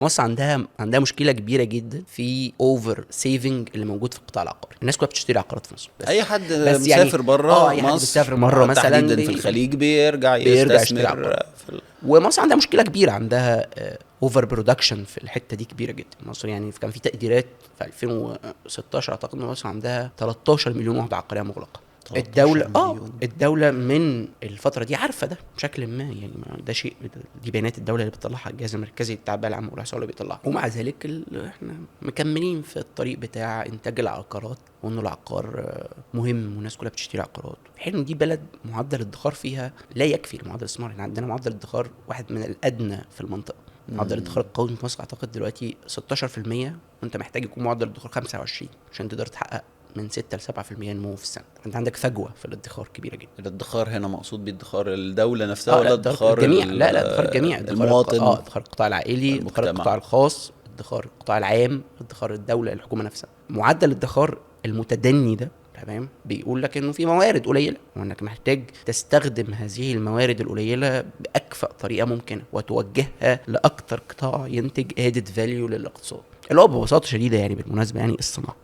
مصر عندها مشكله كبيره جدا في اوفر سيفنج اللي موجود في القطاع العقاري. الناس كلها بتشتري عقارات في مصر، اي حد بس مسافر بره اي حد مصر بيسافر مره مثلا تحديدا في الخليج بيرجع يشتري يستثمر عقار. ومصر عندها مشكله كبيره، عندها اوفر برودكشن في الحته دي كبيره جدا. مصر يعني كان في تقديرات في 2016 اعتقد ان مصر عندها 13 مليون وحده عقاريه مغلقه. 13 مليون. الدولة من الفترة دي عارفة ده بشكل ما، يعني ده شيء، دي بيانات الدولة اللي بتطلعها الجهاز المركزي بتاع العام والإحصاء اللي بيطلعها. ومع ذلك احنا مكملين في الطريق بتاع إنتاج العقارات، وإنه العقار مهم والناس كلها بتشتري عقارات. في حين دي بلد معدل الادخار فيها لا يكفي لمعدل الاستثمار. احنا عندنا معدل الادخار واحد من الأدنى في المنطقة. معدل الادخار القومي في مصر اعتقد دلوقتي 16%، وانت محتاج يكون معدل الادخار 25 عشان تقدر تحقق من 6 ل 7% نمو في السنه. انت عندك فجوه في الادخار كبيره جدا. الادخار هنا مقصود بادخار الدوله نفسها ولا لا ادخار الجميع؟ لا ادخار الجميع، المواطن، ادخار القطاع العائلي، ادخار المجتمع؟ القطاع الخاص، ادخار القطاع العام، ادخار الدوله الحكومه نفسها. معدل الادخار المتدني ده تمام بيقول لك انه في موارد قليله، وانك محتاج تستخدم هذه الموارد القليله باكفأ طريقه ممكنه وتوجهها لاكثر قطاع ينتج ادد فاليو للاقتصاد، اللي هو ببساطه شديده يعني بالمناسبه يعني الصناعه.